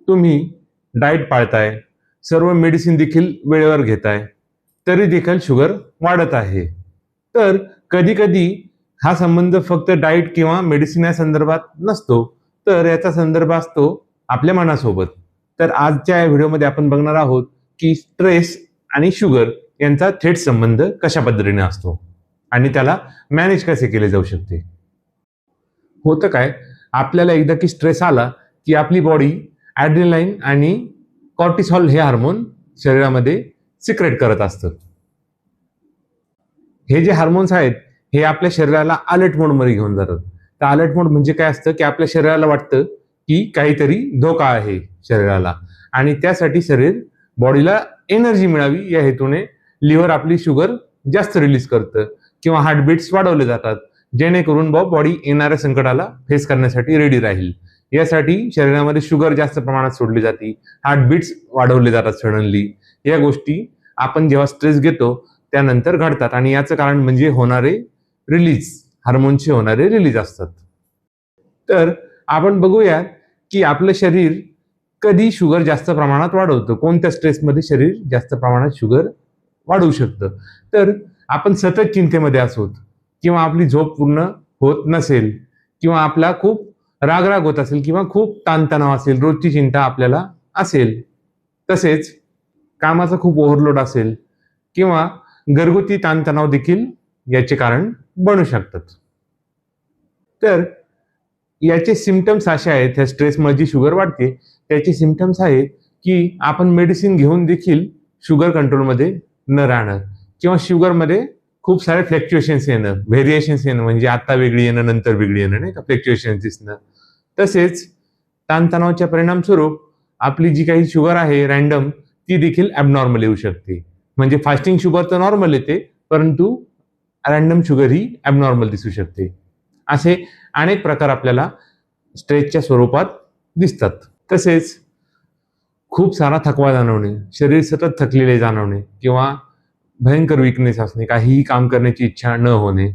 तुम्ही डाएट पाळताय, सर्व मेडिसिन देखील वेळेवर घेताय, तरी देखील शुगर वाढत आहे. तर कधी-कधी हा संबंध फक्त डाएट किंवा मेडिसिन या संदर्भात नसतो, तर याचा संदर्भ असतो आपल्या मनासोबत. तर आजच्या या व्हिडिओमध्ये आपण बघणार आहोत की स्ट्रेस आणि शुगर यांचा थेट संबंध कशा पद्धतीने असतो आणि त्याला मॅनेज कसे केले जाऊ शकते. होतं काय, आपल्याला एकदा की स्ट्रेस आला की आपली बॉडी ॲड्रेनालाईन आणि कॉर्टिसॉल हे हार्मोन शरीरामध्ये सिक्रेट करत असतं. हे जे हार्मोन्स आहेत हे आपल्या शरीराला अलर्ट मोडमध्ये घेऊन जातात. तर अलर्ट मोड म्हणजे काय असतं की आपल्या शरीराला वाटतं की काहीतरी धोका आहे शरीराला, आणि त्यासाठी शरीर बॉडीला एनर्जी मिळावी या हेतूने लिव्हर आपली शुगर जास्त रिलीज करतं किंवा हार्टबीट्स वाढवले जातात, जेणेकरून बॉडी येणाऱ्या संकटाला फेस करण्यासाठी रेडी राहील. यासाठी शरीरामध्ये शुगर जास्त प्रमाणात सोडली जाते, हार्टबीट्स वाढवले जातात सडनली. या गोष्टी आपण जेव्हा स्ट्रेस घेतो त्यानंतर घडतात आणि याचं कारण म्हणजे होणारे रिलीज, हार्मोनचे होणारे रिलीज असतात. तर आपण बघूया की आपलं शरीर कधी शुगर जास्त प्रमाणात वाढवतं, कोणत्या स्ट्रेसमध्ये शरीर जास्त प्रमाणात शुगर वाढवू शकतं. तर आपण सतत चिंतेमध्ये असोत किंवा आपली झोप पूर्ण होत नसेल किंवा आपला खूप रागराग होत असेल किंवा खूप ताणतणाव असेल, रोजची चिंता आपल्याला असेल, तसेच कामाचा खूप ओव्हरलोड असेल किंवा घरगुती ताणतणाव देखील याचे कारण बनू शकतात. तर याचे सिम्पटम्स असे आहेत, ह्या स्ट्रेसमुळे जी शुगर वाढते त्याचे सिम्पटम्स आहेत की आपण मेडिसिन घेऊन देखील शुगर कंट्रोलमध्ये न राहणं किंवा शुगरमध्ये खूप सारे फ्लक्च्युएशन्स येणं, व्हेरिएशन्स येणं, म्हणजे आता वेगळी येणं नंतर वेगळी येणं, नाही का, फ्लक्च्युएशन्स दिसणं. तसेच ताणतणावाच्या परिणामस्वरूप आपली जी काही शुगर आहे रॅन्डम, ती देखील ॲबनॉर्मल येऊ शकते. म्हणजे फास्टिंग शुगर तर नॉर्मल येते, परंतु रॅन्डम शुगर ही ॲबनॉर्मल दिसू शकते. असे अनेक प्रकार आपल्याला स्ट्रेसच्या स्वरूपात दिसतात. तसेच खूप सारा थकवा जाणवणे, शरीर सतत थकलेले जाणवणे किंवा भयंकर विकनेस असणे, काहीही काम करण्याची इच्छा न होणे,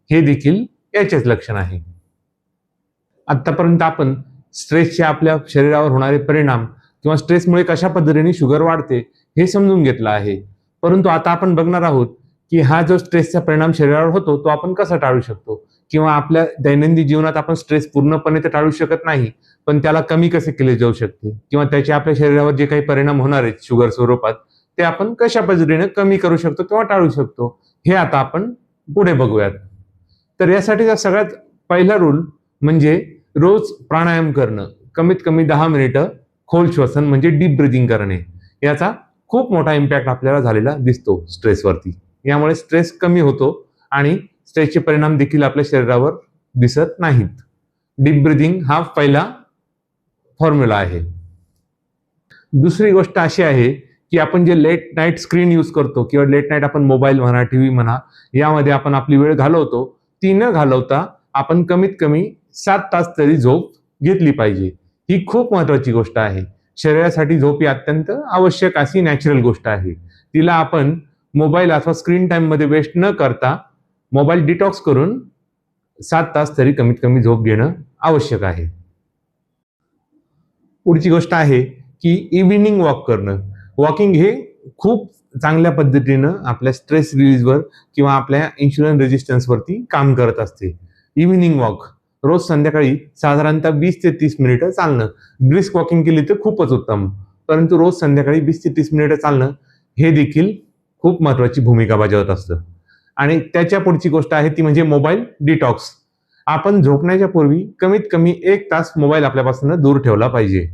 हे देखील याचेच लक्षण आहे. आतापर्यंत आपण स्ट्रेसचे आपल्या शरीरावर होणारे परिणाम किंवा स्ट्रेसमुळे कशा पद्धतीने शुगर वाढते हे समजून घेतलं आहे. परंतु आता आपण बघणार आहोत की हा जो स्ट्रेसचा परिणाम शरीरावर होतो तो आपण कसा टाळू शकतो, किंवा आपल्या दैनंदिन जीवनात आपण स्ट्रेस पूर्णपणे तर टाळू शकत नाही, पण त्याला कमी कसे केले जाऊ शकते किंवा त्याचे आपल्या शरीरावर जे काही परिणाम होणार आहेत शुगर स्वरूपात ते आपण कशा पद्धतीने कमी करू शकतो किंवा टाळू शकतो, हे आता आपण पुढे बघूयात. तर यासाठीचा सगळ्यात पहिला रूल म्हणजे रोज प्राणायाम करणं, कमीत कमी 10 मिनिटं खोल श्वसन म्हणजे डीप ब्रीदिंग करणे. याचा खूप मोठा इम्पॅक्ट आपल्याला झालेला दिसतो स्ट्रेसवरती. यामुळे स्ट्रेस कमी होतो आणि स्ट्रेसचे परिणाम देखील आपल्या शरीरावर दिसत नाहीत. डीप ब्रीदिंग हा पहिला फॉर्म्युला आहे. दुसरी गोष्ट अशी आहे की आपण जे लेट नाईट स्क्रीन यूज करतो किंवा लेट नाईट आपण मोबाईल म्हणा, टीव्ही म्हणा, यामध्ये आपण आपली वेळ घालवतो, ती न घालवता आपण कमीत कमी 7 तास तरी झोप घेतली पाहिजे. ही खूप महत्वाची गोष्ट आहे. शरीरासाठी झोप ही अत्यंत आवश्यक अशी नॅचरल गोष्ट आहे. तिला आपण मोबाईल अथवा स्क्रीन टाइम मध्ये वेस्ट न करता मोबाईल डिटॉक्स करून 7 तास तरी कमीत कमी झोप घेणं आवश्यक आहे. पुढची गोष्ट आहे की इव्हिनिंग वॉक करणं. वॉकिंग हे खूप चांगल्या पद्धतीनं आपल्या स्ट्रेस रिलीजवर किंवा आपल्या इन्शुलिन रेजिस्टन्सवरती काम करत असते. इव्हिनिंग वॉक रोज संध्याकाळी साधारणतः 20 ते 30 मिनिटं चालणं. ब्रिस्क वॉकिंग केली तर खूपच उत्तम, परंतु रोज संध्याकाळी 20 ते 30 मिनिटं चालणं हे देखील खूप महत्वाची भूमिका बजावत असतं. आणि त्याच्या पुढची गोष्ट आहे ती म्हणजे मोबाईल डिटॉक्स. आपण झोपण्याच्या पूर्वी कमीत कमी 1 तास मोबाईल आपल्यापासून दूर ठेवला पाहिजे.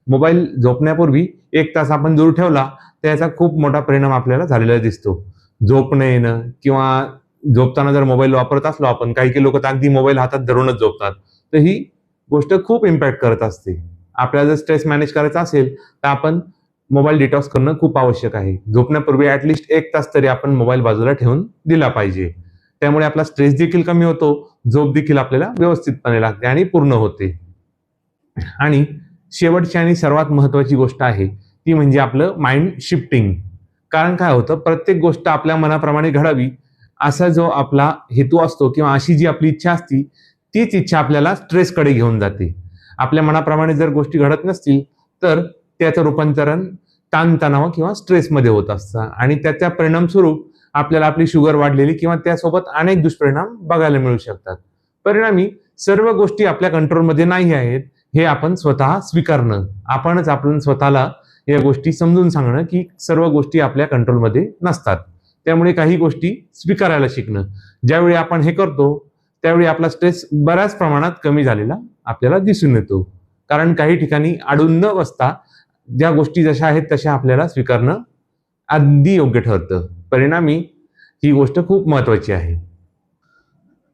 मोबाईल झोपण्यापूर्वी 1 तास आपण दूर ठेवला तर याचा खूप मोठा परिणाम आपल्याला झालेला दिसतो. झोप न येणं किंवा झोपताना जर मोबाईल वापरत असलो आपण, काही लोक तर अगदी मोबाईल हातात धरूनच झोपतात, तर ही गोष्ट खूप इम्पॅक्ट करत असते. आपल्याला जर स्ट्रेस मॅनेज करायचा असेल तर आपण मोबाईल डिटॉक्स करणं खूप आवश्यक आहे. झोपण्यापूर्वी ॲटलिस्ट 1 तास तरी आपण मोबाईल बाजूला ठेवून दिला पाहिजे. त्यामुळे आपला स्ट्रेस देखील कमी होतो, झोप देखील आपल्याला व्यवस्थितपणे लागते आणि पूर्ण होते. आणि शेवटची आणि सर्वात महत्वाची गोष्ट आहे ती म्हणजे आपलं माइंड शिफ्टिंग. कारण काय होतं, प्रत्येक गोष्ट आपल्या मनाप्रमाणे घडावी असा जो आपला हेतू असतो किंवा अशी जी आपली इच्छा असती, तीच इच्छा आपल्याला स्ट्रेसकडे घेऊन जाते. आपल्या मनाप्रमाणे जर गोष्टी घडत नसतील तर त्याचं रूपांतरण ताणतणाव किंवा स्ट्रेसमध्ये होत असतं आणि त्याच्या परिणामस्वरूप आपल्याला आपली शुगर वाढलेली किंवा त्यासोबत अनेक दुष्परिणाम बघायला मिळू शकतात. परिणामी सर्व गोष्टी आपल्या कंट्रोलमध्ये नाही आहेत हे आपण स्वतः स्वीकारणं, आपणच आपण स्वतःला या गोष्टी समजून सांगणं की सर्व गोष्टी आपल्या कंट्रोलमध्ये नसतात. त्यामुळे काही गोष्टी स्वीकारायला शिकणं. ज्यावेळी आपण हे करतो त्यावेळी आपला स्ट्रेस बऱ्याच प्रमाणात कमी झालेला आपल्याला दिसून येतो. कारण काही ठिकाणी अडून न बसता ज्या गोष्टी जशा आहेत तशा आपल्याला स्वीकारणं अगदी योग्य ठरतं. परिणामी ही गोष्ट खूप महत्वाची आहे.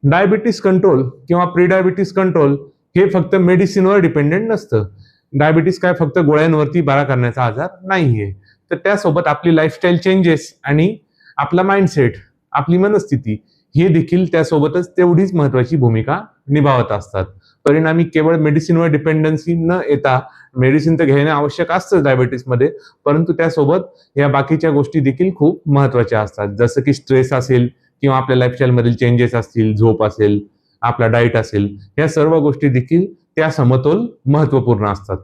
डायबिटीस कंट्रोल किंवा प्री डायबिटीस कंट्रोल हे फक्त मेडिसिनवर डिपेंडेंट नसतं. डायबिटीस काय फक्त गोळ्यांवरती बरा करण्याचा आजार नाहीये, तर त्यासोबत आपली लाईफस्टाईल चेंजेस आणि आपला माइंडसेट, आपली मनस्थिती हे देखील त्यासोबतच तेवढीच महत्वाची भूमिका निभावत असतात. परिणामी केवळ मेडिसिनवर डिपेंडन्सी न येता, मेडिसिन तर घेणे आवश्यक असतं डायबिटीसमध्ये, परंतु त्यासोबत या बाकीच्या गोष्टी देखील खूप महत्वाच्या असतात. जसं की स्ट्रेस असेल किंवा आपल्या लाईफस्टाईलमधील चेंजेस असतील, झोप असेल, आपला डाएट असेल, या सर्व गोष्टी देखील त्या समतोल महत्वपूर्ण असतात.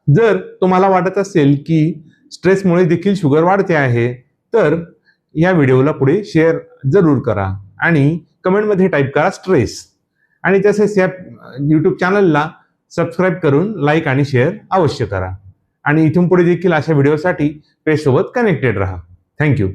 जर तुम्हाला वाटत असेल की स्ट्रेसमुळे देखील शुगर वाढते आहे, तर या व्हिडिओला पुढे शेअर जरूर करा आणि कमेंटमध्ये टाईप करा स्ट्रेस आणि तसेच या यूट्यूब चॅनलला सबस्क्राईब करून लाईक आणि शेअर अवश्य करा आणि इथून पुढे देखील अशा व्हिडिओसाठी पेजसोबत कनेक्टेड राहा. थँक्यू.